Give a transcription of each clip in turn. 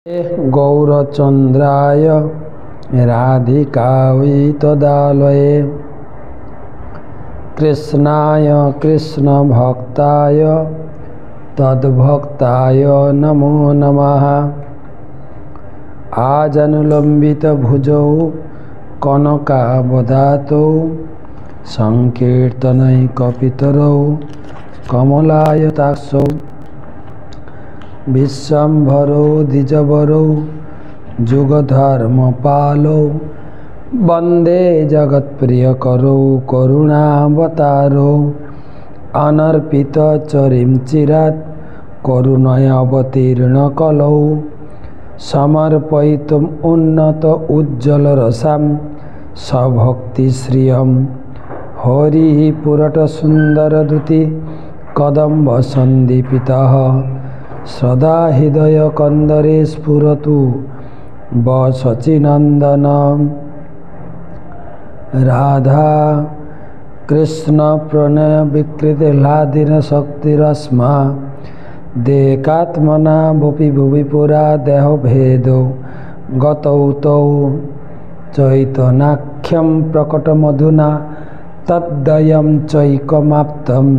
गौरचन्द्राय राधिकायै तदालये कृष्णाय कृष्णभक्ताय तद्भक्ताय नमो नमः। आजनुलम्बितभुजौ कनकावदातौ संकीर्तनैकपितरौ कमलायताक्षौ विश्वम्भरो द्विजवरौ जुगधर्मपालौ वन्दे जगत्प्रियकरौ करुणावतारौ अनर्पितचरिं चिरात् करुणयावतीर्णकलौ समर्पयितुम् उन्नत उज्ज्वलरसां सभक्तिश्रियं हरिः पुरटसुन्दरदुति कदम्बसन्दीपितः सदा हृदयकन्दरे स्फुरतु वशचिनन्दनं। राधा कृष्ण प्रणय विकृतिह्लादिन शक्तिरस्मा देकात्मना भुवि भुवि पुरा देहभेदौ गतौ तौ चैतन्याख्यं प्रकटमधुना तद्वयं चैकमाप्तम्।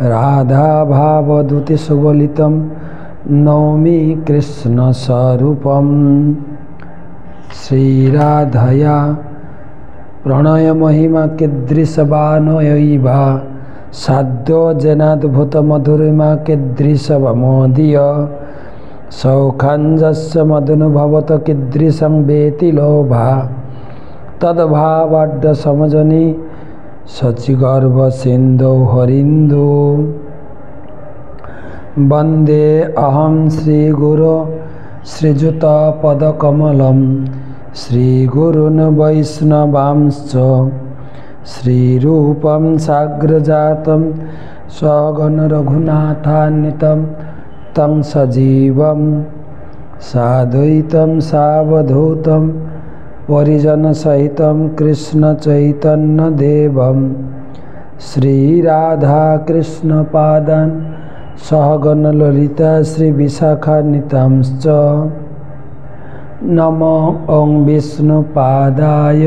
राधा भावदूति सुबलितं नौमि कृष्णस्वरूपम्। श्रीराधया प्रणय महिमा कीदृशवानयैवा साध्यो जनाद्भुत मधुरिमा कीदृशवमोदीय सौखाञ्जस्य मदनुभवत कीदृशं वेति लोभा तद्भावाढ्य समजनि शचिगर्भसिन्धौ हरिन्दो। वन्दे अहं श्रीगुरो श्रीयुतपदकमलं श्रीगुरून् वैष्णवांश्च श्रीरूपं साग्रजातं सगण रघुनाथान्वितं तं सजीवं साद्वैतं सावधूतं परिजनसहितं कृष्णचैतन्यदेवं श्रीराधाकृष्णपादान् सहगणललिता श्रीविशाखान्वितांश्च। नमो ॐ विष्णुपादाय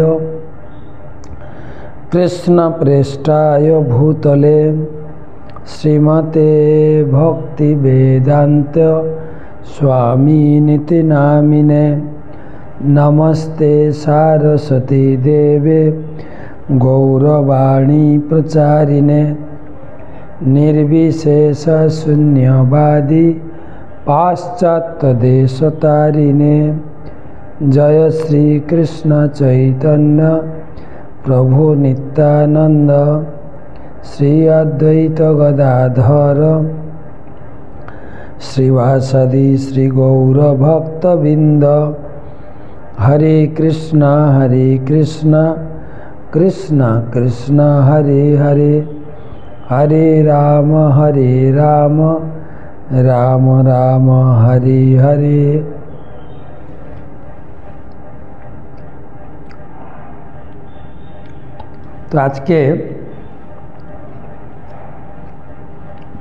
कृष्णप्रेष्ठाय भूतले श्रीमते भक्तिवेदान्त स्वामिनिति नामिने। नमस्ते सारस्वती देवे गौरवाणी प्रचारिणे निर्विशेष शून्यवादी पाश्चात्यदेशतारिणे। जय श्री कृष्ण चैतन्य प्रभु नित्यानंद श्री अद्वैत गदाधर श्रीवासदि श्री गौर भक्तबिंद। हरे कृष्णा कृष्णा कृष्णा हरे हरे हरे राम राम राम हरे हरे। तो आज के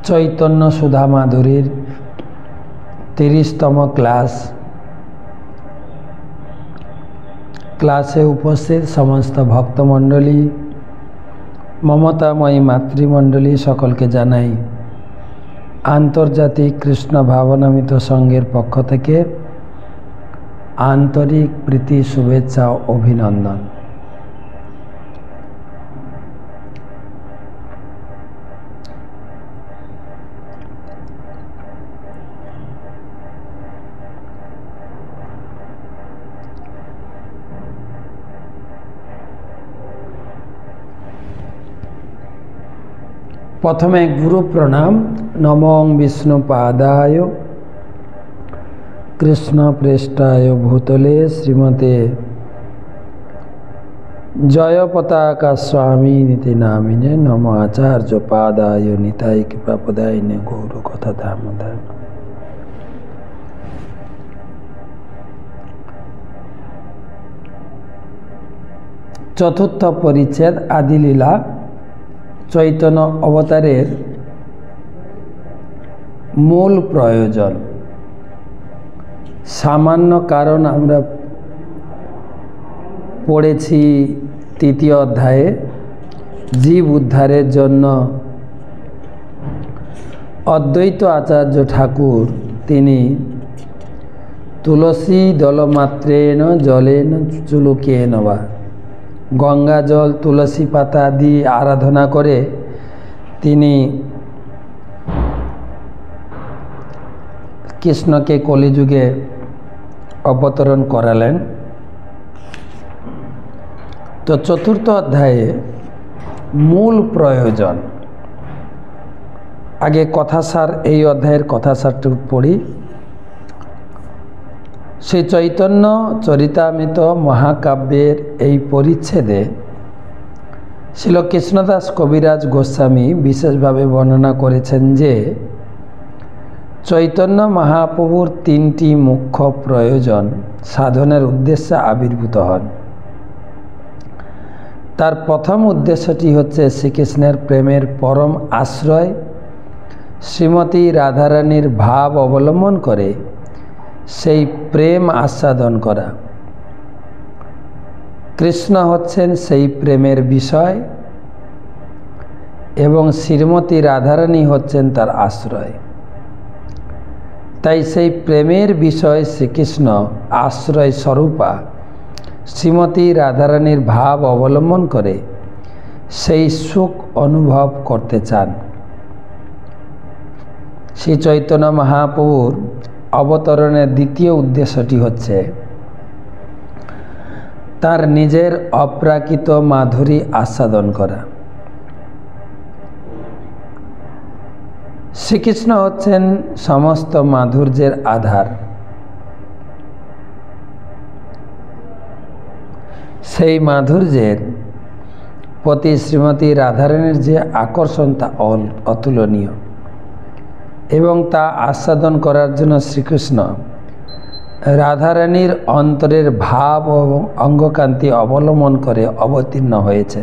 चैतन्य सुधा माधुरीर 30तम क्लासे उपस्थित समस्त भक्तमंडली ममतामयी मातृमंडली सकल के जानाई आंतर्जातिक कृष्ण भावनामित संघेर पक्ष थेके आंतरिक प्रीति शुभेच्छा अभिनंदन। प्रथमे गुरु प्रणाम। नमो विष्णुपादाय कृष्णप्रेष्ठाय भूतले श्रीमते जय पताका स्वामी नीति नामिने। नमो आचार्य पादाय निताय कृपापदायिने गौर कथा दामोदर। चतुर्थ परिच्छेद आदिलीला चैतन्य अवतारेर मूल प्रयोजन সামান্য কারণ আমরা পড়েছি তৃতীয় অধ্যায়ে। জীব উদ্ধারের জন্য অদ্বৈত আচার্য ঠাকুর তিনি তুলসী দলমাত্রেণ জলেন চুলুকেন বা গঙ্গা জল তুলসী পাতা দিয়ে আরাধনা করে তিনি কৃষ্ণকে কলিযুগে অবতরণ করালেন। তো চতুর্থ অধ্যায়ে মূল প্রয়োজন, আগে কথাসার, এই অধ্যায়ের কথাসারটুকু পড়ি। শ্রী চৈতন্য চরিতামৃত মহাকাব্যের এই পরিচ্ছেদে শ্রীল কৃষ্ণদাস কবিরাজ গোস্বামী বিশেষভাবে বর্ণনা করেছেন যে চৈতন্য মহাপ্রভুর তিনটি মুখ্য প্রয়োজন সাধনের উদ্দেশ্যে আবির্ভূত হন। তার প্রথম উদ্দেশ্যটি হচ্ছে শ্রীকৃষ্ণের প্রেমের পরম আশ্রয় শ্রীমতী রাধারানীর ভাব অবলম্বন করে সেই প্রেম আস্বাদন করা। কৃষ্ণ হচ্ছেন সেই প্রেমের বিষয় এবং শ্রীমতী রাধারানী হচ্ছেন তার আশ্রয়। তাই সেই প্রেমের বিষয় শ্রীকৃষ্ণ আশ্রয় স্বরূপা শ্রীমতী রাধারানীর ভাব অবলম্বন করে সেই সুখ অনুভব করতে চান। শ্রী চৈতন্য মহাপ্রভুর অবতরণের দ্বিতীয় উদ্দেশ্যটি হচ্ছে তার নিজের অপ্রাকৃত মাধুরী আস্বাদন করা। শ্রীকৃষ্ণ হচ্ছেন সমস্ত মাধুর্যের আধার। সেই মাধুর্যের প্রতি শ্রীমতী রাধারানীর যে আকর্ষণ তা অতুলনীয় এবং তা আস্বাদন করার জন্য শ্রীকৃষ্ণ রাধারানীর অন্তরের ভাব এবং অঙ্গকান্তি অবলম্বন করে অবতীর্ণ হয়েছে।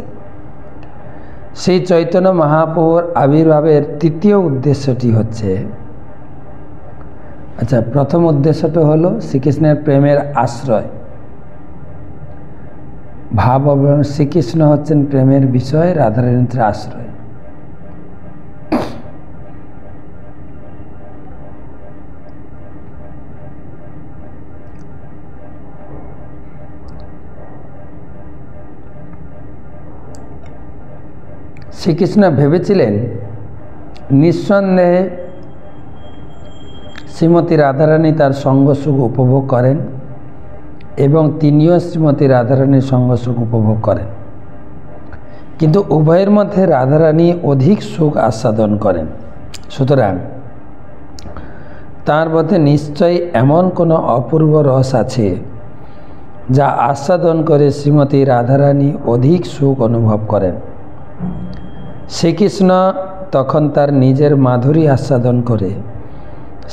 শ্রী চৈতন্য মহাপ্রভুর আবির্ভাবের তৃতীয় উদ্দেশ্যটি হচ্ছে, প্রথম উদ্দেশ্যটা হলো শ্রীকৃষ্ণের প্রেমের আশ্রয়, ভাব অবলম্বন। শ্রীকৃষ্ণ হচ্ছেন প্রেমের বিষয়, রাধারানীর আশ্রয়। শ্রীকৃষ্ণ ভেবেছিলেন নিঃসন্দেহে শ্রীমতী রাধারানী তার সঙ্গ সুখ উপভোগ করেন এবং তিনিও শ্রীমতী রাধারানীর সঙ্গ সুখ উপভোগ করেন, কিন্তু উভয়ের মধ্যে রাধারানী অধিক সুখ আস্বাদন করেন। সুতরাং তার মধ্যে নিশ্চয়ই এমন কোনো অপূর্ব রস আছে যা আস্বাদন করে শ্রীমতী রাধারানী অধিক সুখ অনুভব করেন। শ্রীকৃষ্ণ তখন তার নিজের মাধুরী আস্বাদন করে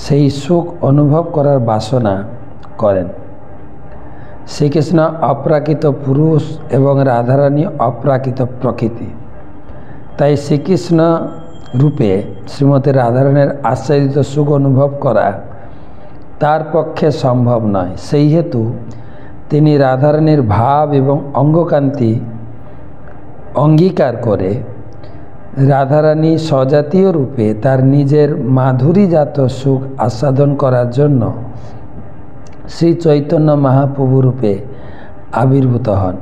সেই সুখ অনুভব করার বাসনা করেন। শ্রীকৃষ্ণ অপ্রাকৃত পুরুষ এবং রাধারানী অপ্রাকৃত প্রকৃতি, তাই শ্রীকৃষ্ণ রূপে শ্রীমতী রাধারানীর আশ্চর্য সুখ অনুভব করা তার পক্ষে সম্ভব নয়। সেই হেতু তিনি রাধারানীর ভাব এবং অঙ্গকান্তি অঙ্গীকার করে রাধারানী স্বজাতীয় রূপে তার নিজের মাধুরীজাত সুখ আস্বাদন করার জন্য শ্রী চৈতন্য মহাপ্রভু রূপে আবির্ভূত হন।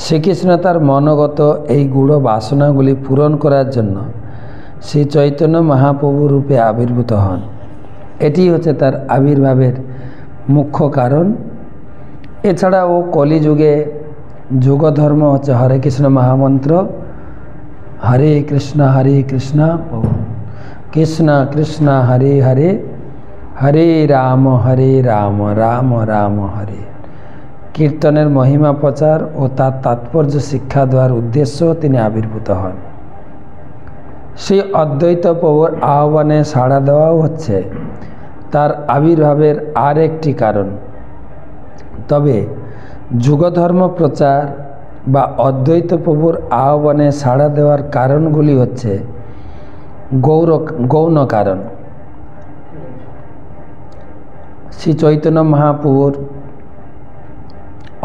শ্রীকৃষ্ণ তার মনোগত এই গূঢ় বাসনাগুলি পূরণ করার জন্য শ্রী চৈতন্য মহাপ্রভু রূপে আবির্ভূত হন। এটি হচ্ছে তার আবির্ভাবের মুখ্য কারণ। এছাড়াও কলিযুগে যুগধর্ম হচ্ছে হরে কৃষ্ণ মহামন্ত্র, হরে কৃষ্ণ কৃষ্ণ কৃষ্ণ হরে হরে, হরে রাম রাম রাম হরে। কীর্তনের মহিমা প্রচার ও তার তাৎপর্য শিক্ষা দেওয়ার উদ্দেশ্য তিনি আবির্ভূত হন। সেই অদ্বৈত প্রভুর আহ্বানে সাড়া দেওয়াও হচ্ছে তার আবির্ভাবের আর একটি কারণ। তবে যুগধর্ম প্রচার বা অদ্বৈত প্রভুর আহ্বানে সাড়া দেওয়ার কারণগুলি হচ্ছে গৌণ কারণ। শ্রী চৈতন্য মহাপ্রভুর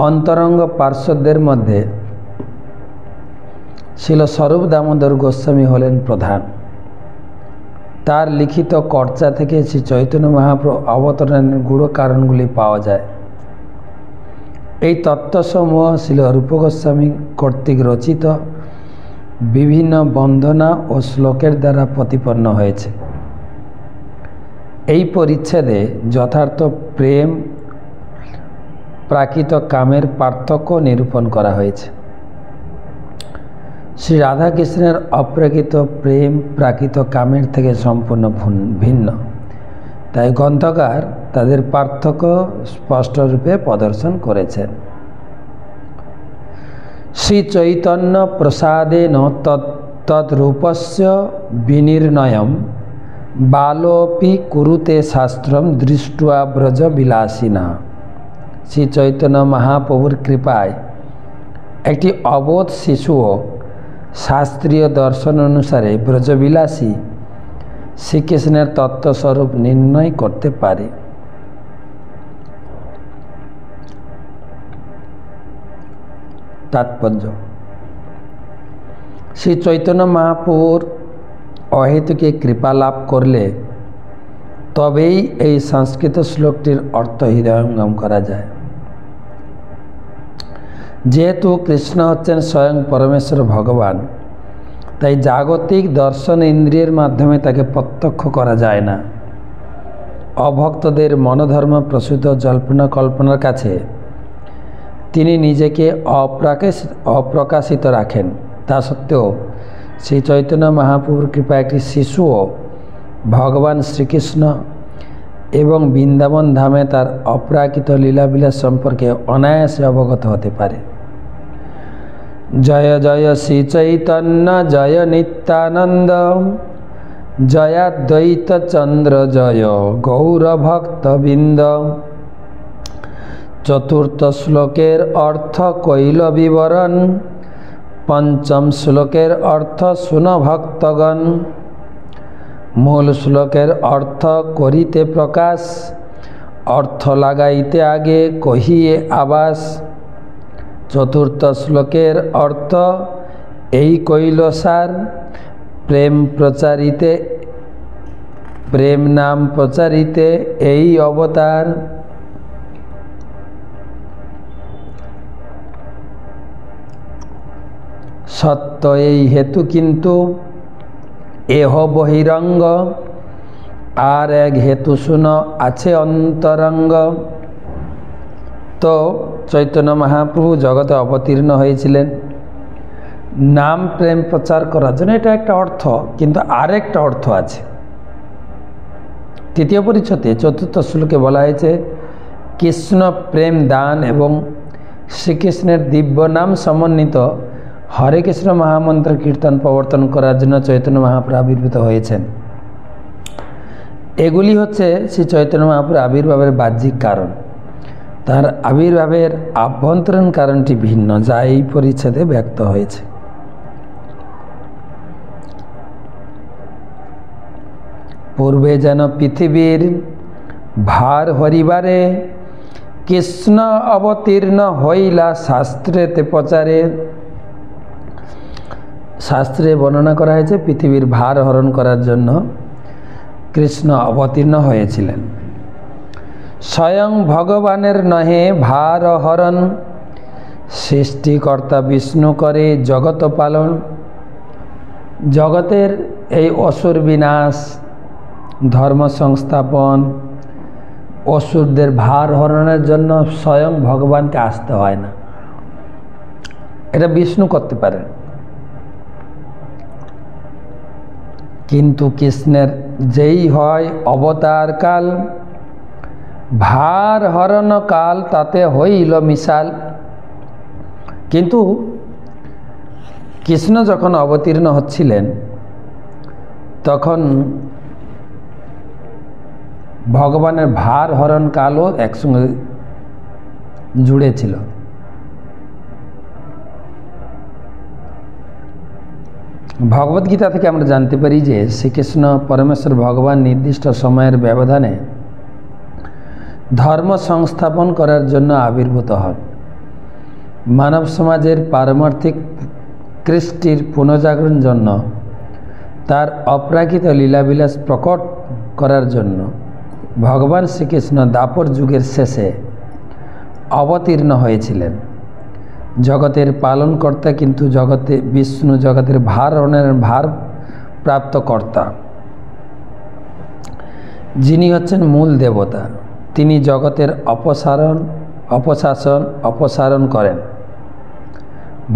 অন্তরঙ্গ পার্শ্বদের মধ্যে শিল স্বরূপ দামোদর গোস্বামী হলেন প্রধান। তার লিখিত কর্চা থেকে শ্রী চৈতন্য মহাপ্রভু অবতরণের গূঢ় কারণগুলি পাওয়া যায়। এই তত্ত্বসমূহ শিল রূপ গোস্বামী কর্তৃক রচিত বিভিন্ন বন্দনা ও শ্লোকের দ্বারা প্রতিপন্ন হয়েছে। এই পরিচ্ছেদে যথার্থ প্রেম প্রাকৃত কামের পার্থক্য নিরূপণ করা হয়েছে। শ্রী রাধাকৃষ্ণের অপ্রাকৃত প্রেম প্রাকৃত কামের থেকে সম্পূর্ণ ভিন্ন, তাই গ্রন্থকার তাদের পার্থক্য স্পষ্টরূপে প্রদর্শন করেছেন। শ্রী চৈতন্য প্রসাদেন তদ্রূপস্য বিনির্ণয়ম বালোপি কুরুতে শাস্ত্রম দৃষ্টা ব্রজ বিলাসিনা। শ্রী চৈতন্য মহাপ্রভুর কৃপায় একটি অবোধ শিশুও শাস্ত্রীয় দর্শন অনুসারে ব্রজবিলাসী শ্রীকৃষ্ণের তত্ত্বস্বরূপ নির্ণয় করতে পারে। তাৎপর্য: শ্রী চৈতন্য মহাপ্রভুর অহেতুকে কৃপা লাভ করলে তবেই এই সংস্কৃত শ্লোকটির অর্থ হৃদয়ঙ্গম করা যায়। যেহেতু কৃষ্ণ হচ্ছেন স্বয়ং পরমেশ্বর ভগবান, তাই জাগতিক দর্শন ইন্দ্রিয়ের মাধ্যমে তাকে প্রত্যক্ষ করা যায় না। অভক্তদের মনোধর্ম প্রসূত জল্পনা কল্পনার কাছে তিনি নিজেকে অপ্রকাশিত রাখেন। তা সত্ত্বেও শ্রী চৈতন্য মহাপ্রভুর কৃপা একটি শিশুও ভগবান শ্রীকৃষ্ণ এবং বৃন্দাবন ধামে তার অপ্রাকৃত লীলাবিলাস সম্পর্কে অনায়াসে অবগত হতে পারে। জয় জয় শ্রী চৈতন্য জয় নিত্যানন্দ জয়াদ্বৈত চন্দ্র জয় গৌরভক্তবৃন্দ। চতুর্থ শ্লোকের অর্থ কৈল বিবরণ। পঞ্চম শ্লোকের অর্থ শুন ভক্তগণ। মূল শ্লোকের অর্থ করিতে প্রকাশ, অর্থ লাগাইতে আগে কহিয়ে আবাস। চতুর্থ শ্লোকের অর্থ এই কৈলসার প্রেম প্রচারিতে, প্রেম নাম প্রচারিতে এই অবতার। সত্য এই হেতু কিন্তু এহ বহিরঙ্গ, আর এক হেতু শুন আছে অন্তরঙ্গ। তো চৈতন্য মহাপ্রভু জগতে অবতীর্ণ হয়েছিলেন নাম প্রেম প্রচার করার জন্য, এটা একটা অর্থ, কিন্তু আরেকটা অর্থ আছে। তৃতীয় পরিচ্ছদে চতুর্থ শ্লোকে বলা হয়েছে কৃষ্ণ প্রেম দান এবং শ্রীকৃষ্ণের দিব্য নাম সমন্বিত হরে কৃষ্ণ মহামন্ত্র কীর্তন প্রবর্তন করার জন্য চৈতন্য মহাপ্রভু আবির্ভূত হয়েছেন। এগুলি হচ্ছে শ্রী চৈতন্য মহাপ্রভুর আবির্ভাবের বাহ্যিক কারণ। তার আবির্ভাবের আভ্যন্তরীণ কারণটি ভিন্ন, যা এই পরিচ্ছেদে ব্যক্ত হয়েছে। পূর্বে যেন পৃথিবীর ভার হরিবারে কৃষ্ণ অবতীর্ণ হইলা শাস্ত্রেতে প্রচারে। শাস্ত্রে বর্ণনা করা হয়েছে পৃথিবীর ভার হরণ করার জন্য কৃষ্ণ অবতীর্ণ হয়েছিলেন। স্বয়ং ভগবানের নহে ভার হরণ, সৃষ্টিকর্তা বিষ্ণু করে জগৎ পালন। জগতের এই অসুর বিনাশ, ধর্ম সংস্থাপন, অসুরদের ভার হরণের জন্য স্বয়ং ভগবানকে আসতে হয় না, এটা বিষ্ণু করতে পারেন। কিন্তু কৃষ্ণের যেই হয় অবতার কাল, ভার হরণ কাল তাতে হইল মিশাল। কিন্তু কৃষ্ণ যখন অবতীর্ণ হচ্ছিলেন তখন ভগবানের ভার হরণ কালও একসঙ্গে জুড়ে ছিল। ভগবদ্গীতা থেকে আমরা জানতে পারি যে শ্রীকৃষ্ণ পরমেশ্বর ভগবান নির্দিষ্ট সময়ের ব্যবধানে ধর্ম সংস্থাপন করার জন্য আবির্ভূত হন। মানব সমাজের পারমার্থিক কৃষ্টির পুনর্জাগরণ জন্য তার অপ্রাকৃত লীলাবিলাস প্রকট করার জন্য ভগবান শ্রীকৃষ্ণ দ্বাপর যুগের শেষে অবতীর্ণ হয়েছিলেন। জগতের পালনকর্তা কিন্তু বিষ্ণু জগতের ভার প্রাপ্ত কর্তা, যিনি হচ্ছেন মূল দেবতা। তিনি জগতের অপসারণ করেন।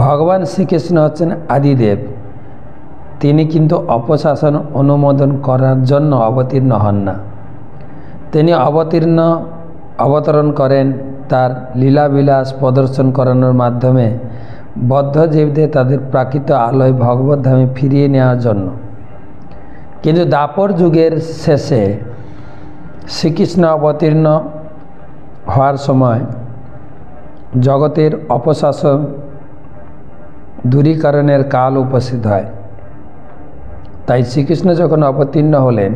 ভগবান শ্রীকৃষ্ণ হচ্ছেন আদিদেব, তিনি কিন্তু অপশাসন অনুমোদন করার জন্য অবতীর্ণ হন না। তিনি অবতরণ করেন তার লীলাবিলাস প্রদর্শন করানোর মাধ্যমে বদ্ধজীবদের তাদের প্রাকৃত আলোয় ভগবত ধামে ফিরিয়ে নেওয়ার জন্য। কিন্তু দ্বাপর যুগের শেষে শ্রীকৃষ্ণ অবতীর্ণ হওয়ার সময় জগতের অপশাসন দূরীকরণের কাল উপস্থিত হয়। তাই শ্রীকৃষ্ণ যখন অবতীর্ণ হলেন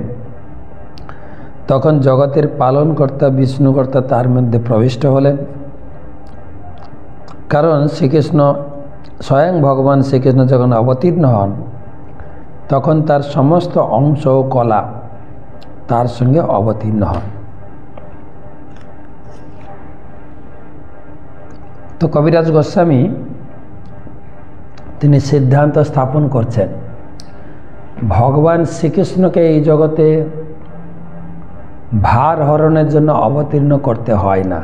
তখন জগতের পালনকর্তা বিষ্ণুকর্তা তার মধ্যে প্রবিষ্ট হলেন। কারণ শ্রীকৃষ্ণ স্বয়ং ভগবান শ্রীকৃষ্ণ যখন অবতীর্ণ হন তখন তার সমস্ত অংশ ও কলা তার সঙ্গে অবতীর্ণ হন। তো কবিরাজ গোস্বামী তিনি সিদ্ধান্ত স্থাপন করছেন ভগবান শ্রীকৃষ্ণকে এই জগতে ভার হরণের জন্য অবতীর্ণ করতে হয় না।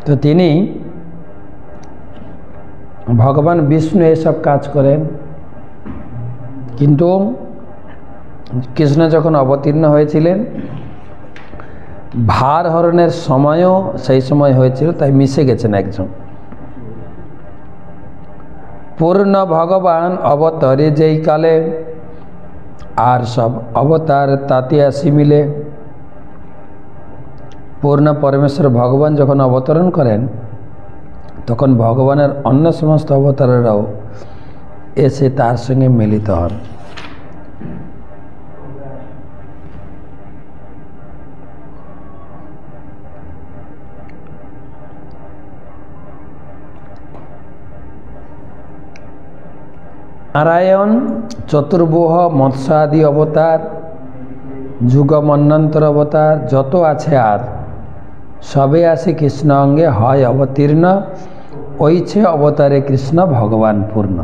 তো তিনি ভগবান বিষ্ণু এসব কাজ করেন, কিন্তু কৃষ্ণ যখন অবতীর্ণ হয়েছিলেন ভার হরণের সময়ও সেই সময় হয়েছিল, তাই মিশে গেছেন একজন। পূর্ণ ভগবান অবতরে যেই কালে আর সব অবতার তাতে আসি মিলে। পূর্ণ পরমেশ্বর ভগবান যখন অবতরণ করেন তখন ভগবানের অন্য সমস্ত অবতারেরাও এসে তার সঙ্গে মিলিত হন। নারায়ণ চতুর্ভুহ মৎস্য আদি অবতার, যুগ মন্বন্তর অবতার যত আছে আর সবে আসে কৃষ্ণ অঙ্গে হয় অবতীর্ণ, ওইছে অবতারে কৃষ্ণ ভগবান পূর্ণ।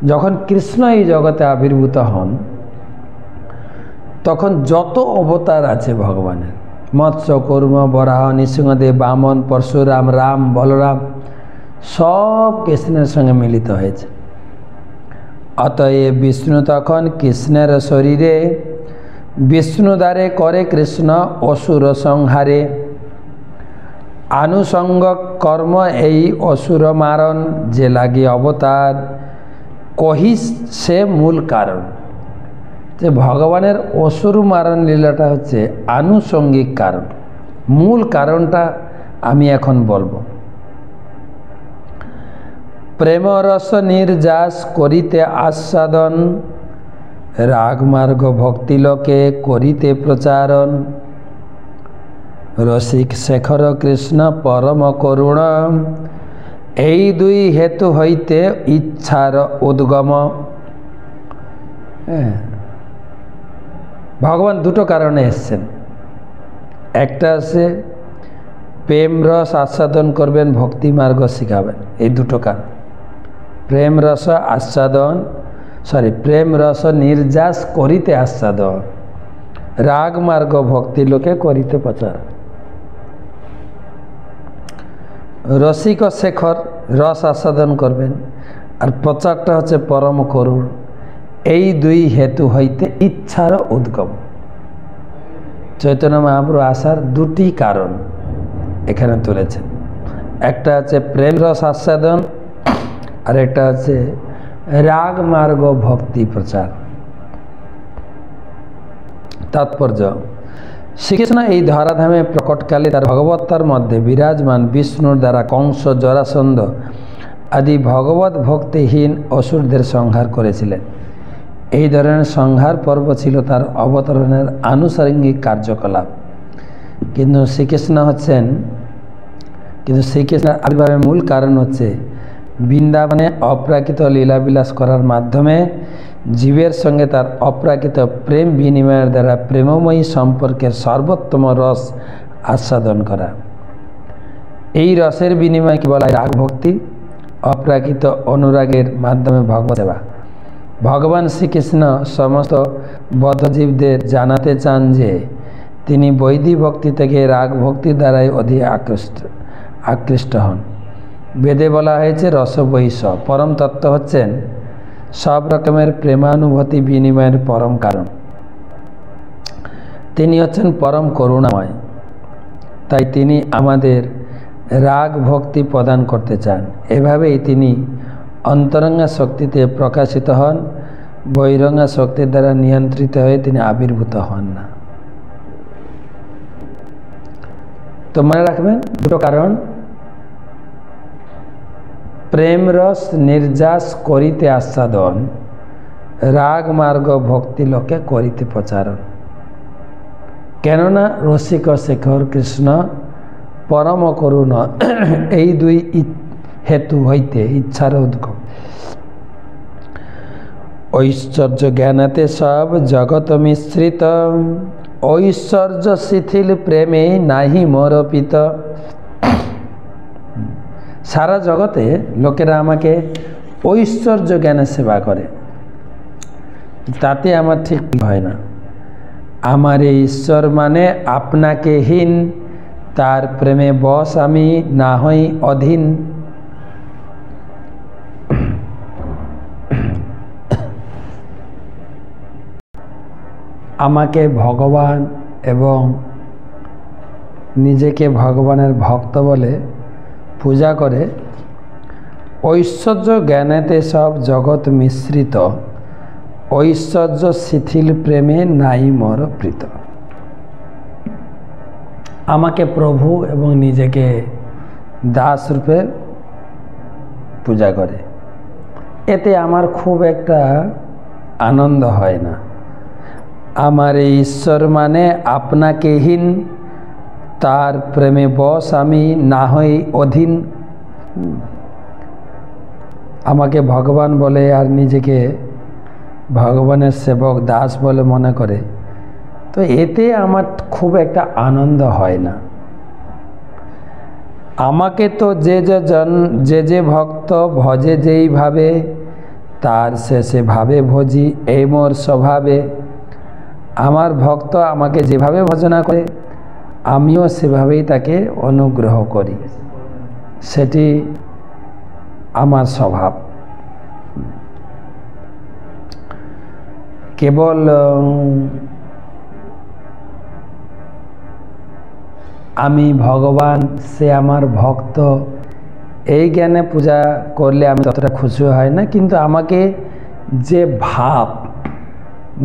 যখন কৃষ্ণ এই জগতে আবির্ভূত হন তখন যত অবতার আছে ভগবানের, মৎস্য কুর্ম বরাহ নৃসিংহদেব বামন পরশুরাম রাম বলরাম সব কৃষ্ণের সঙ্গে মিলিত হয়েছে। অতএব বিষ্ণু তখন কৃষ্ণের শরীরে বিষ্ণু দ্বারে করে কৃষ্ণ অসুর সংহারে। আনুষঙ্গ কর্ম এই অসুর মারণ, যে লাগি অবতার কহি সে মূল কারণ। যে ভগবানের অসুর মারণ লীলাটা হচ্ছে আনুষঙ্গিক কারণ, মূল কারণটা আমি এখন বলবো। প্রেমরস নির্যাস করিতে আস্বাদন, রাগমার্গ ভক্তিলোকে করিতে প্রচারণ। রসিক শেখর কৃষ্ণ পরম করুণ, এই দুই হেতু হইতে ইচ্ছার উদ্গম। ভগবান দুটো কারণে এসছেন। একটা আছে প্রেম রস আস্বাদন করবেন, ভক্তি মার্গ শিখাবেন, এই দুটো কারণ। প্রেম রস আস্বাদন প্রেম রস নির্যাস করিতে আস্বাদন, রাগ মার্গ ভক্তি লোকে করিতে প্রচার। রসিক শেখর রস আস্বাদন করবেন, আর প্রচারটা হচ্ছে পরম করুণ। এই দুই হেতু হইতে ইচ্ছার উদ্গম। চৈতন্য মহাপ্রভু আসার দুটি কারণ এখানে তুলেছেন। একটা হচ্ছে প্রেম রস আস্বাদন, আর একটা হচ্ছে রাগ মার্গ ভক্তি প্রচার। তাৎপর্য, শ্রীকৃষ্ণ এই ধরাধামে প্রকটকালে তার ভগবত্তার মধ্যে বিরাজমান বিষ্ণুর দ্বারা কংস জরাসন্ধ আদি ভগবত ভক্তিহীন অসুরদের সংহার করেছিলেন। এই ধরনের সংহার পর্ব ছিল তার অবতরণের আনুষঙ্গিক কার্যকলাপ। কিন্তু শ্রীকৃষ্ণের আবির্ভাবের মূল কারণ হচ্ছে বৃন্দাবনে অপ্রাকৃত লীলাবিলাস করার মাধ্যমে জীবের সঙ্গে তার অপ্রাকৃত প্রেম বিনিময়ের দ্বারা প্রেমময়ী সম্পর্কের সর্বোত্তম রস আস্বাদন করা। এই রসের বিনিময়কে বলা হয় রাগ ভক্তি। অপ্রাকৃত অনুরাগের মাধ্যমে ভগবত সেবা। ভগবান শ্রীকৃষ্ণ সমস্ত বদ্ধজীবদের জানাতে চান যে তিনি বৈদিক ভক্তি থেকে রাগ ভক্তির দ্বারাই অধিক আকৃষ্ট হন। বেদে বলা হয়েছে রসবৈষ। পরম তত্ত্ব হচ্ছেন সব রকমের প্রেমানুভূতি বিনিময়ের পরম কারণ। তিনি হচ্ছেন পরম করুণাময়। তাই তিনি আমাদের রাগ ভক্তি প্রদান করতে চান। এভাবেই তিনি অন্তরঙ্গা শক্তিতে প্রকাশিত হন। বহিরঙ্গা শক্তির দ্বারা নিয়ন্ত্রিত হয়ে তিনি আবির্ভূত হন না। তো মনে রাখবেন দুটো কারণ, প্রেম রস নির্যাস করিতে আস্বাদন, রাগ মার্গ ভক্তি লোকে করিতে প্রচারণ। কেননা রসিক শেখর কৃষ্ণ পরম করুণ, এই দুই হেতু হইতে ইচ্ছার উদ্গম। ঐশ্বর্য জ্ঞানাতে সব জগৎ মিশ্রিত, ঐশ্বর্য শিথিল প্রেমে নাহি মরপিত। সারা জগতে লোকেরা আমাকে ঐশ্বর্য জ্ঞানে সেবা করে, তাতে আমার ঠিক হয় না। আমার এই ঈশ্বর মানে আপনাকে হীন, তার প্রেমে বশ আমি না হই অধীন। আমাকে ভগবান এবং নিজেকে ভগবানের ভক্ত বলে পূজা করে, ঐশ্বর্য জ্ঞানেতে সব জগৎ মিশ্রিত, ঐশ্বর্য শিথিল প্রেমে নাই মর প্রীত। আমাকে প্রভু এবং নিজেকে দাস রূপে পূজা করে, এতে আমার খুব একটা আনন্দ হয় না। আমার এই ঈশ্বর মানে আপনাকে হীন, তার প্রেমে বশ আমি না হই অধীন। আমাকে ভগবান বলে আর নিজেকে ভগবানের সেবক দাস বলে মনে করে, তো এতে আমার খুব একটা আনন্দ হয় না। আমাকে তো যে ভক্ত ভজে যেইভাবে, তার শেষে ভাবে ভজি এই মোর স্বভাবে। আমার ভক্ত আমাকে যেভাবে ভজনা করে আমিও সেভাবেই তাকে অনুগ্রহ করি, সেটি আমার স্বভাব। কেবল আমি ভগবান, সে আমার ভক্ত, এই জ্ঞানে পূজা করলে আমি ততটা খুশি হয় না। কিন্তু আমাকে যে ভাব,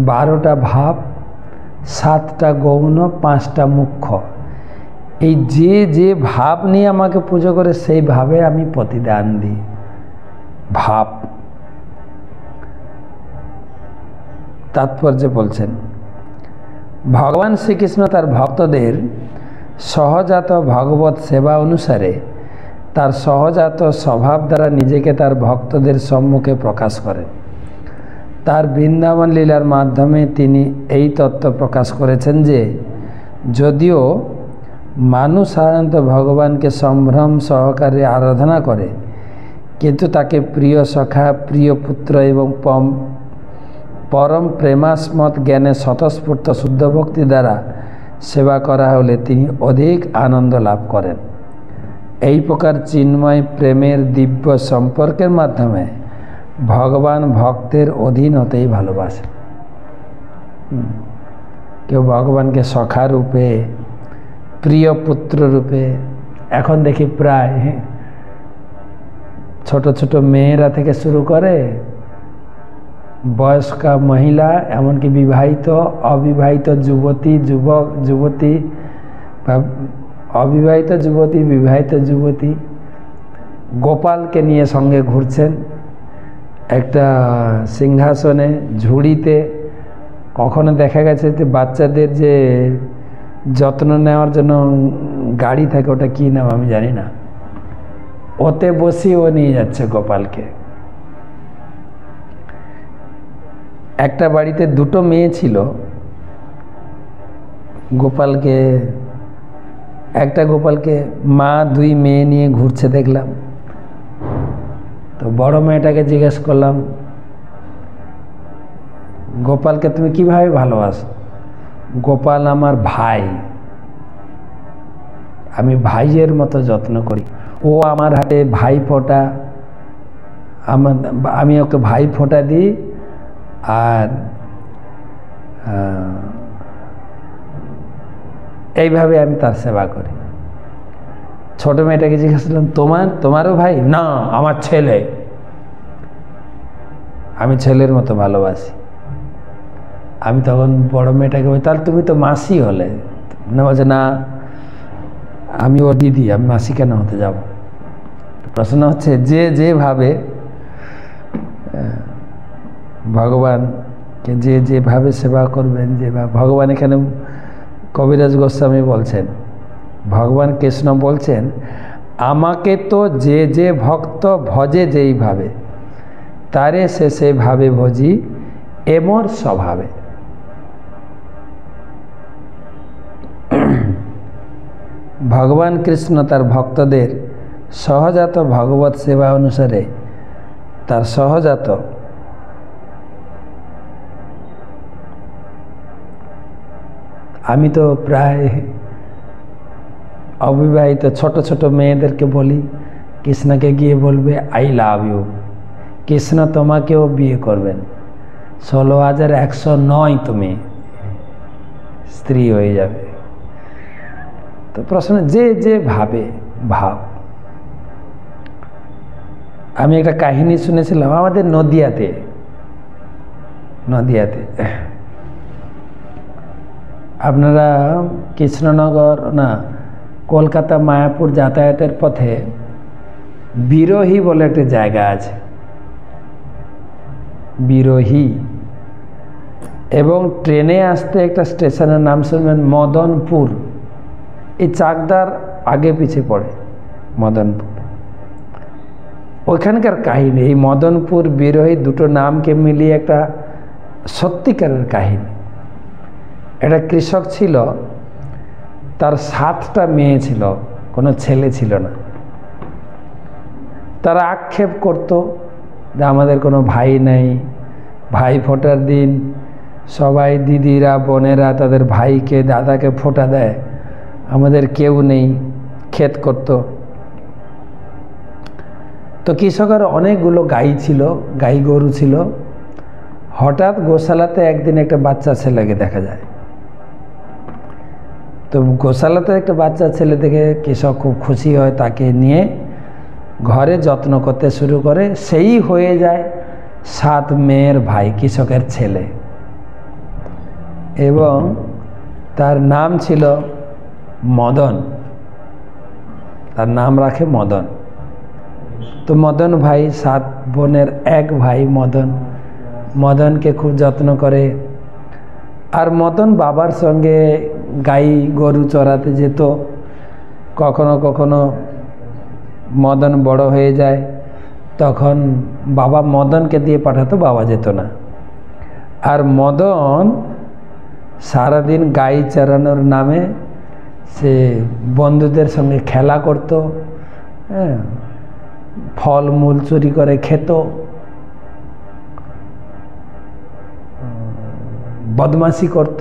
12টা ভাব, 7টা গৌণ, 5টা মুখ্য, এই যে ভাব নিয়ে আমাকে পুজো করে সেই ভাবে আমি প্রতিদান দিই। ভাব তাৎপর্য বলছেন, ভগবান শ্রীকৃষ্ণ তার ভক্তদের সহজাত ভগবত সেবা অনুসারে তার সহজাত স্বভাব দ্বারা নিজেকে তার ভক্তদের সম্মুখে প্রকাশ করেন। তার বৃন্দাবন লীলার মাধ্যমে তিনি এই তত্ত্ব প্রকাশ করেছেন যে যদিও মানুষ সাধারণত ভগবানকে সম্ভ্রম সহকারে আরাধনা করে, কিন্তু তাকে প্রিয় সখা, প্রিয় পুত্র এবং পরম প্রেমাস্মত জ্ঞানে স্বতঃস্ফূর্ত শুদ্ধ ভক্তি দ্বারা সেবা করা হলে তিনি অধিক আনন্দ লাভ করেন। এই প্রকার চিন্ময় প্রেমের দিব্য সম্পর্কের মাধ্যমে ভগবান ভক্তের অধীন হতেই ভালোবাসে। কেউ ভগবানকে সখা রূপে, প্রিয় পুত্র রূপে, এখন দেখি প্রায় ছোট ছোট মেয়েরা থেকে শুরু করে বয়স্কা মহিলা, এমনকি বিবাহিত অবিবাহিত যুবতী, যুবক যুবতী, অবিবাহিত যুবতী, বিবাহিত যুবতী গোপালকে নিয়ে সঙ্গে ঘুরছেন। একটা সিংহাসনে ঝুড়িতে কখনো দেখা গেছে যে বাচ্চাদের যে যত্ন নেওয়ার জন্য গাড়ি থাকে, ওটা কী নাম আমি জানি না, ওতে বসিয়ে ও নিয়ে যাচ্ছে গোপালকে। একটা বাড়িতে দুটো মেয়ে ছিল, গোপালকে মা দুই মেয়ে নিয়ে ঘুরছে দেখলাম। তো বড় মেয়েটাকে জিজ্ঞেস করলাম, গোপালকে তুমি কিভাবে ভালোবাসো? গোপাল আমার ভাই, আমি ভাইয়ের মতো যত্ন করি, ও আমার হাতে ভাই ফোঁটা, আমি ওকে ভাই ফোঁটা দিই, আর এইভাবে আমি তার সেবা করি। ছোট মেয়েটাকে জিজ্ঞেস করলাম, তোমারও ভাই? না, আমার ছেলে, আমি ছেলের মতো ভালোবাসি। আমি তখন বড় মেয়েটাকে বলি, তাহলে তুমি তো মাসি হলে। না, বলছে না, আমি ওর দিদি, আমি মাসি কেন হতে যাব? প্রশ্ন হচ্ছে যে যেভাবে ভগবানকে যেভাবে সেবা করবেন, যেভাবে ভগবান, এখানে কবিরাজ গোস্বামী বলছেন, ভগবান কৃষ্ণ বলছেন, আমাকে তো যে ভক্ত ভজে যেইভাবে, তারে সে সেভাবে ভজি এমর স্বভাবে। ভগবান কৃষ্ণ তার ভক্তদের সহজাত ভগবত সেবা অনুসারে তার সহজাত আমি তো প্রায় অবিবাহিত ছোট ছোট মেয়েদেরকে বলি, কৃষ্ণকে গিয়ে বলবে আই লাভ ইউ, কৃষ্ণ তোমাকেও বিয়ে করবেন, 16,109 তুমি স্ত্রী হয়ে যাবে। তো প্রশ্ন যে ভাবে ভাব। আমি একটা কাহিনী শুনেছিলাম আমাদের নদিয়াতে আপনারা কৃষ্ণনগর না কলকাতা মায়াপুর যাতায়াতের পথে বিরোহী বলে একটা জায়গা আছে, বিরোহী, এবং ট্রেনে আসতে একটা স্টেশনের নাম শুনবেন মদনপুর। এই চাকদার আগে পিছে পড়ে মদনপুর। ওইখানকার কাহিনী, এই মদনপুর বিরোহী দুটো নামকে মিলিয়ে একটা সত্যিকারের কাহিনী। একটা কৃষক ছিল, তার 7টা মেয়ে ছিল, কোনো ছেলে ছিল না। তারা আক্ষেপ করত যে আমাদের কোনো ভাই নেই, ভাই ফোঁটার দিন সবাই দিদিরা বোনেরা তাদের ভাইকে দাদাকে ফোঁটা দেয়, আমাদের কেউ নেই, ক্ষেত করত। তো কৃষকের অনেকগুলো গাই গরু ছিল। হঠাৎ গোশালাতে একদিন একটা বাচ্চা ছেলেকে দেখা যায়। তো গোশালাতে একটা বাচ্চা ছেলে দেখে কৃষক খুব খুশি হয়, তাকে নিয়ে ঘরে যত্ন করতে শুরু করে। সেই হয়ে যায় 7 মেয়ের ভাই, কৃষকের ছেলে, এবং তার নাম ছিল মদন, তার নাম রাখে মদন। তো মদন ভাই 7 বোনের এক ভাই মদনকে খুব যত্ন করে। আর মদন বাবার সঙ্গে গাই গরু চড়াতে যেত। কখনো কখনো মদন বড় হয়ে যায়, তখন বাবা মদনকে দিয়ে পাঠাতো, বাবা যেত না। আর মদন সারাদিন গাই চড়ানোর নামে সে বন্ধুদের সঙ্গে খেলা করত, হ্যাঁ, ফলমূল চুরি করে খেত, বদমাশি করত,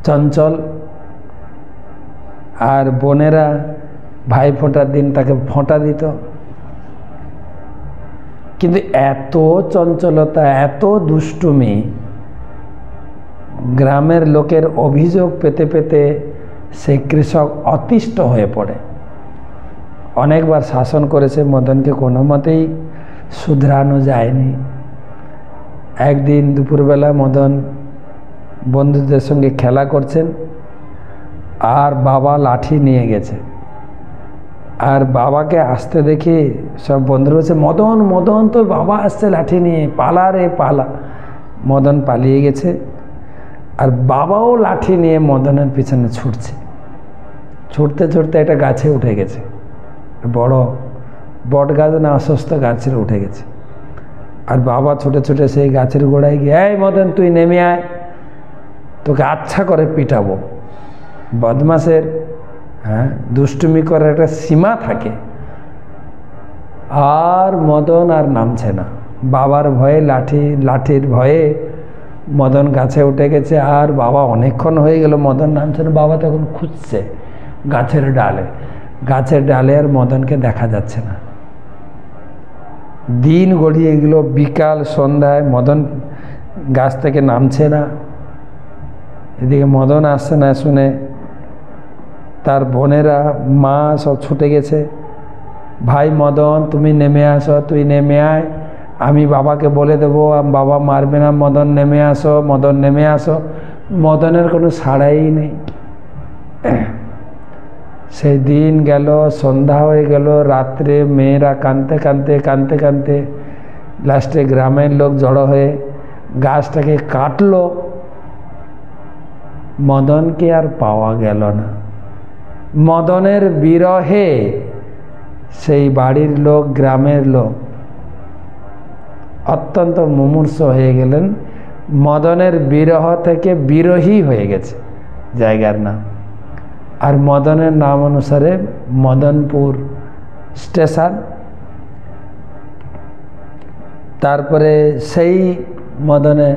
চঞ্চল। আর বোনেরা ভাই ফোঁটার দিন তাকে ফোঁটা দিত। কিন্তু এত চঞ্চলতা, এত দুষ্টুমি, গ্রামের লোকের অভিযোগ পেতে পেতে সে কৃষক অতিষ্ঠ হয়ে পড়ে। অনেকবার শাসন করেছে, মদনকে কোনো মতেই শুধরানো যায়নি। একদিন দুপুরবেলা মদন বন্ধুদের সঙ্গে খেলা করছেন, আর বাবা লাঠি নিয়ে গেছে, আর বাবাকে আসতে দেখে সব বন্ধুরা বলছে, মদন মদন তো বাবা আসছে লাঠি নিয়ে, পালা রে পালা। মদন পালিয়ে গেছে, আর বাবাও লাঠি নিয়ে মদনের পিছনে ছুটছে। ছুটতে ছুটতে একটা গাছে উঠে গেছে, বড় বট গাছ না অসুস্থ গাছের উঠে গেছে। আর বাবা ছুটে ছুটে সেই গাছের গোড়ায় গিয়ে, এই মদন তুই নেমে আয়, তোকে আচ্ছা করে পিটাবো। বদমাসের দুষ্টুমি করার একটা সীমা থাকে। আর মদন আর নামছে না, বাবার ভয়ে লাঠির ভয়ে মদন গাছে উঠে গেছে। আর বাবা অনেকক্ষণ হয়ে গেল মদন নামছে না। বাবা তখন খুঁজছে গাছের ডালে, আর মদনকে দেখা যাচ্ছে না। দিন গড়িয়ে গেল, বিকাল সন্ধ্যায় মদন গাছ থেকে নামছে না। এদিকে মদন আসছে না শুনে তার বোনেরা মা সব ছুটে গেছে, ভাই মদন তুমি নেমে আসো, তুই নেমে আয়, আমি বাবাকে বলে দেবো, বাবা মারবে না, মদন নেমে আসো, মদন নেমে আসো। মদনের কোনো সাড়াই নেই। সেই দিন গেল, সন্ধ্যা হয়ে গেল, রাত্রে মেয়েরা কাঁদতে কাঁদতে লাস্টে গ্রামের লোক জড়ো হয়ে গাছটাকে কাটলো। মদনকে আর পাওয়া গেল না। মদনের বিরহে সেই বাড়ির লোক, গ্রামের লোক অত্যন্ত মুমূর্ষ হয়ে গেলেন। মদনের বিরহ থেকে বিরহী হয়ে গেছে জায়গার নাম। আর মদনের নাম অনুসারে মদনপুর স্টেশন। তারপরে সেই মদনে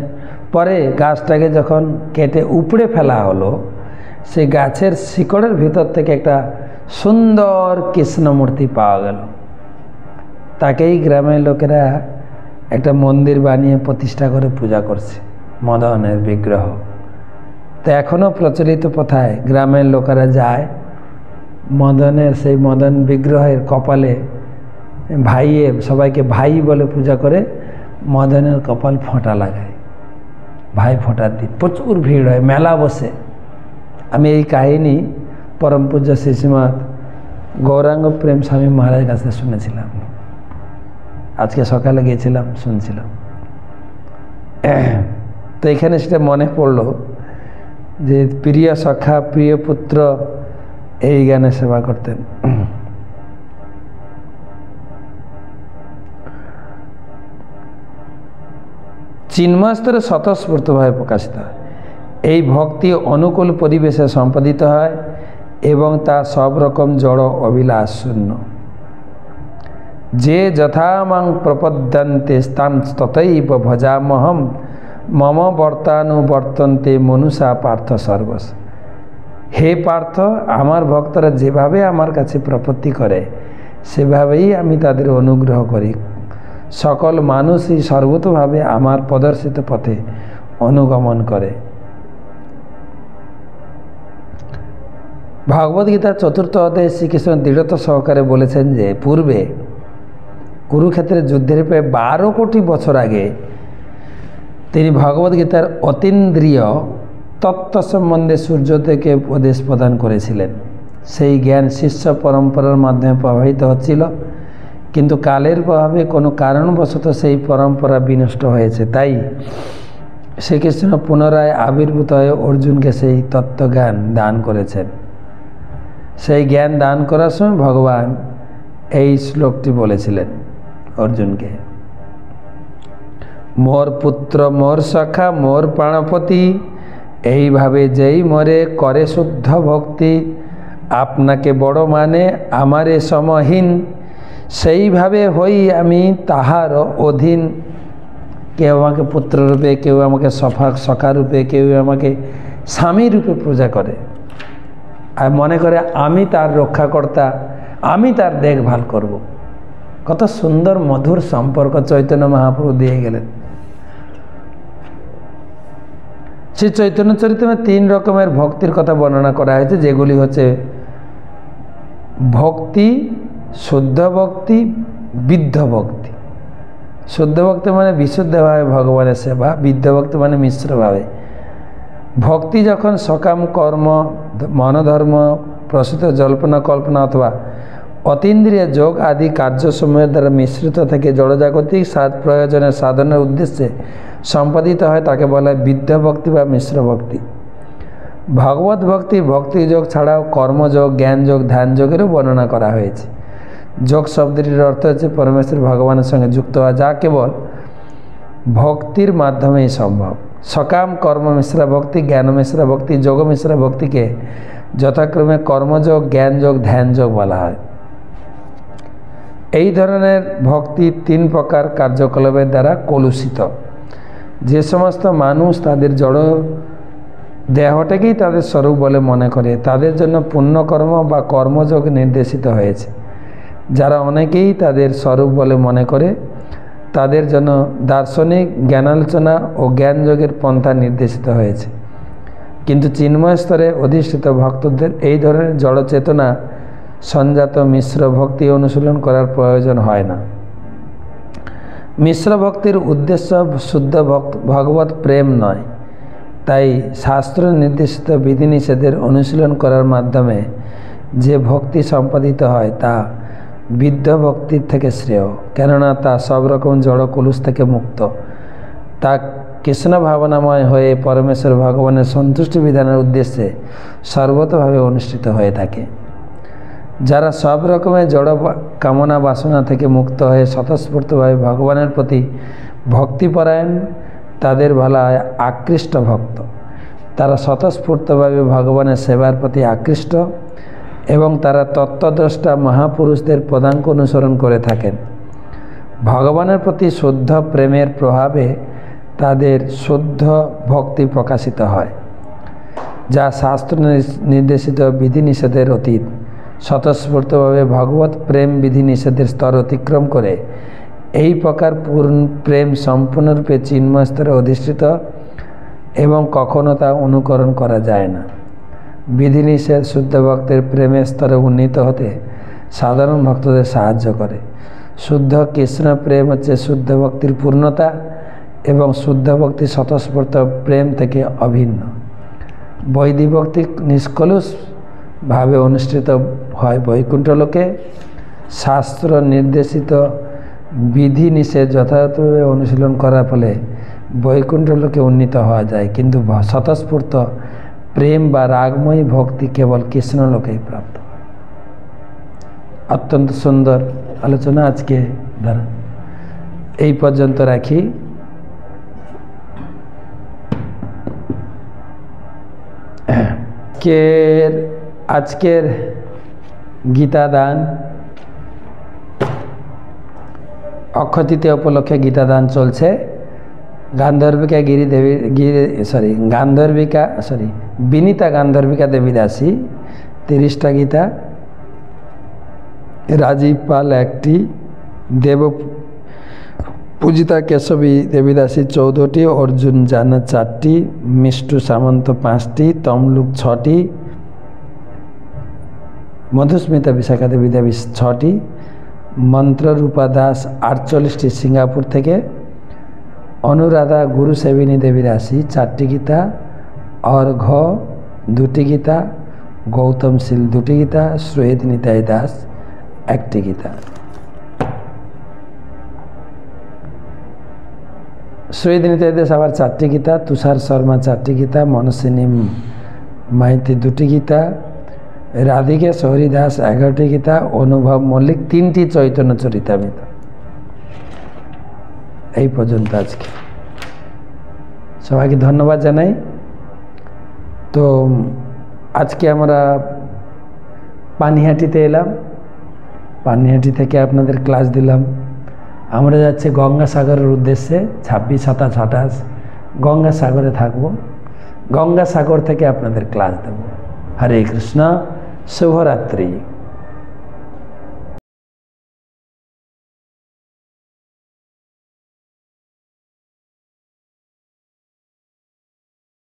পরে গাছটাকে যখন কেটে উপড়ে ফেলা হলো, সেই গাছের শিকড়ের ভিতর থেকে একটা সুন্দর কৃষ্ণমূর্তি পাওয়া গেল। তাকেই গ্রামের লোকেরা একটা মন্দির বানিয়ে প্রতিষ্ঠা করে পূজা করছে, মদনের বিগ্রহ। তো এখনও প্রচলিত প্রথায় গ্রামের লোকেরা যায়, মদনের সেই মদন বিগ্রহের কপালে ভাইয়ে, সবাইকে ভাই বলে পূজা করে, মদনের কপাল ফোঁটা লাগায়। ভাই ফোঁটার দিন প্রচুর ভিড় হয়, মেলা বসে। আমি এই কাহিনী পরম পূজ্য শ্রীশ্রীমৎ গৌরাঙ্গ প্রেম স্বামী মহারাজের কাছে শুনেছিলাম। আজকে সকালে গিয়েছিলাম, শুনছিলাম। তো এখানে সেটা মনে পড়লো যে প্রিয় সখা প্রিয় পুত্র এই জ্ঞানে সেবা করতেন। চিন্ময় স্তরে স্বতঃস্ফূর্তভাবে প্রকাশিত হয়। এই ভক্তি অনুকূল পরিবেশে সম্পাদিত হয় এবং তা সব রকম জড় অভিলাষ শূন্য। যে যথামাং প্রপদ্যন্তে স্থান ততৈব ভজামহম মম বর্তানুবর্তন্তে মনুষা পার্থ সর্বস। হে পার্থ, আমার ভক্তরা যেভাবে আমার কাছে প্রপত্তি করে সেভাবেই আমি তাদের অনুগ্রহ করি। সকল মানুষই সর্বতোভাবে আমার প্রদর্শিত পথে অনুগমন করে। ভগবদ্গীতার ৪র্থ অধ্যায়ে শ্রীকৃষ্ণ দৃঢ়তা সহকারে বলেছেন যে পূর্বে কুরুক্ষেত্রের যুদ্ধের প্রায় ১২ কোটি বছর আগে তিনি ভগবদ্গীতার অতীন্দ্রিয় তত্ত্ব সম্বন্ধে সূর্যদেবকে উপদেশ প্রদান করেছিলেন। সেই জ্ঞান শিষ্য পরম্পরার মাধ্যমে প্রবাহিত হচ্ছিল, কিন্তু কালের প্রভাবে কোনো কারণবশত সেই পরম্পরা বিনষ্ট হয়েছে। তাই শ্রীকৃষ্ণ পুনরায় আবির্ভূত হয়ে অর্জুনকে সেই তত্ত্বজ্ঞান দান করেছেন। সেই জ্ঞান দান করার সময় ভগবান এই শ্লোকটি বলেছিলেন অর্জুনকে, মোর পুত্র মোর সখা মোর প্রাণপতি, এইভাবে যেই মরে করে শুদ্ধ ভক্তি, আপনাকে বড় মানে আমারে সমহীন, সেইভাবে হই আমি তাহার অধীন। কেউ আমাকে পুত্ররূপে, কেউ আমাকে সখা রূপে, কেউ আমাকে স্বামী রূপে পূজা করে আর মনে করে আমি তার রক্ষাকর্তা, আমি তার দেখভাল করব। কত সুন্দর মধুর সম্পর্ক চৈতন্য মহাপ্রভু দিয়ে গেলেন। শ্রী চৈতন্য চরিতামৃতে ৩ রকমের ভক্তির কথা বর্ণনা করা হয়েছে, যেগুলি হচ্ছে ভক্তি, শুদ্ধ ভক্তি, বিদ্ধ ভক্তি। শুদ্ধ ভক্তি মানে বিশুদ্ধভাবে ভগবানের সেবা, বিদ্ধ ভক্তি মানে মিশ্রভাবে। ভক্তি যখন সকাম কর্ম, মনোধর্ম, প্রসূত জল্পনা কল্পনা অথবা অতীন্দ্রিয় যোগ আদি কার্যসমূহের দ্বারা মিশ্রিত থেকে জড়জাগতিক প্রয়োজনের সাধনের উদ্দেশ্যে সম্পাদিত হয় তাকে বলা হয় বিদ্ধ ভক্তি বা মিশ্র ভক্তি। ভগবত ভক্তি ভক্তিযোগ ছাড়াও কর্মযোগ, জ্ঞানযোগ, ধ্যানযোগেরও বর্ণনা করা হয়েছে। যোগ শব্দটির অর্থ হচ্ছে পরমেশ্বর ভগবানের সঙ্গে যুক্ত হওয়া, যা কেবল ভক্তির মাধ্যমেই সম্ভব। সকাম কর্ম মিশ্রা ভক্তি, জ্ঞান মিশ্রা ভক্তি, যোগ মিশ্রা ভক্তিকে যথাক্রমে কর্মযোগ, জ্ঞানযোগ, ধ্যানযোগ বলা হয়। এই ধরনের ভক্তি 3 প্রকার কার্যকলাপের দ্বারা কলুষিত। যে সমস্ত মানুষ তাদের জড় দেহটাকেই তাদের স্বরূপ বলে মনে করে তাদের জন্য পুণ্যকর্ম বা কর্মযোগ নির্দেশিত হয়েছে। যারা অনেকেই তাদের স্বরূপ বলে মনে করে তাদের জন্য দার্শনিক জ্ঞানালোচনা ও জ্ঞানযোগের পন্থা নির্দেশিত হয়েছে। কিন্তু চিন্ময় স্তরে অধিষ্ঠিত ভক্তদের এই ধরনের জড় চেতনা সঞ্জাত মিশ্র ভক্তি অনুশীলন করার প্রয়োজন হয় না। মিশ্র ভক্তির উদ্দেশ্য শুদ্ধ ভগবত প্রেম নয়, তাই শাস্ত্র নির্দেশিত বিধিনিষেধের অনুশীলন করার মাধ্যমে যে ভক্তি সম্পাদিত হয় তা বিদ্ধ ভক্তির থেকে শ্রেয়, কেননা তা সব রকম জড় কলুষ থেকে মুক্ত। তা কৃষ্ণ ভাবনাময় হয়ে পরমেশ্বর ভগবানের সন্তুষ্টি বিধানের উদ্দেশ্যে সর্বতভাবে অনুষ্ঠিত হয়ে থাকে। যারা সব রকমের জড় কামনা বাসনা থেকে মুক্ত হয়ে স্বতঃস্ফূর্তভাবে ভগবানের প্রতি ভক্তিপরায়ণ তাদের বলা হয় আকৃষ্ট ভক্ত। তারা স্বতঃস্ফূর্তভাবে ভগবানের সেবার প্রতি আকৃষ্ট এবং তারা তত্ত্বদ্রষ্টা মহাপুরুষদের পদাঙ্ক অনুসরণ করে থাকেন। ভগবানের প্রতি শুদ্ধ প্রেমের প্রভাবে তাদের শুদ্ধ ভক্তি প্রকাশিত হয়, যা শাস্ত্র নির্দেশিত বিধিনিষেধের অতীত। স্বতঃস্ফূর্তভাবে ভগবত প্রেম বিধিনিষেধের স্তর অতিক্রম করে এই প্রকার প্রেম সম্পূর্ণরূপে চিন্ময় স্তরে অধিষ্ঠিত এবং কখনো তা অনুকরণ করা যায় না। বিধিনিষেধ শুদ্ধ ভক্তের প্রেমের স্তরে উন্নীত হতে সাধারণ ভক্তদের সাহায্য করে। শুদ্ধ কৃষ্ণ প্রেম হচ্ছে শুদ্ধ ভক্তির পূর্ণতা এবং শুদ্ধ ভক্তি স্বতঃস্ফূর্ত প্রেম থেকে অভিন্ন। বৈদিক ভক্তি নিষ্কলুষভাবে অনুষ্ঠিত হয় বৈকুণ্ঠ লোকে। শাস্ত্র নির্দেশিত বিধিনিষেধ যথাযথভাবে অনুশীলন করার ফলে বৈকুণ্ঠ লোকে উন্নীত হওয়া যায়, কিন্তু স্বতঃস্ফূর্ত প্রেম বা রাগময়ী ভক্তি কেবল কৃষ্ণ লোকেই প্রাপ্ত হয়। অত্যন্ত সুন্দর আলোচনা আজকে ধরুন এই পর্যন্ত রাখি। আজকের গীতা দান অক্ষয় তৃতীয়া উপলক্ষে গীতা দান চলছে। বিনীতা গান্ধর্বিকা দেবী দাসী 30টা গীতা, রাজীব পাল 1টি, দেব পূজিতা কেশবী দেবীদাসী 14টি, অর্জুন জানা 4টি, মিষ্টু সামন্ত 5টি, তমলুক 6টি, মধুস্মিতা বিশাখা দেবী 6টি, মন্ত্ররূপা দাস 48টি সিঙ্গাপুর থেকে, অনুরাধা গুরু সেবিনী দেবী দাসী 4টি গীতা, অর্ঘ 2টি গীতা, গৌতম শীল 2টি গীতা, শ্রোয়েদ নিতাই দাস 1টি গীতা। শ্রোয়েদ নিতাই দাস আবার 4টি গীতা, তুষার শর্মা 4টি গীতা, মনসিনী মাইতি 2টি গীতা, রাধিকা শহরী দাস 11টি গীতা, অনুভব মল্লিক 3টি চৈতন্য চরিতামৃত। এই পর্যন্ত আজকে সবাইকে ধন্যবাদ জানাই। তো আজকে আমরা পানিহাটিতে এলাম, পানিহাটি থেকে আপনাদের ক্লাস দিলাম। আমরা যাচ্ছি গঙ্গাসাগরের উদ্দেশ্যে 26, 27, 28 গঙ্গাসাগরে থাকবো। গঙ্গাসাগর থেকে আপনাদের ক্লাস দেব। হরে কৃষ্ণ, শুভরাত্রি।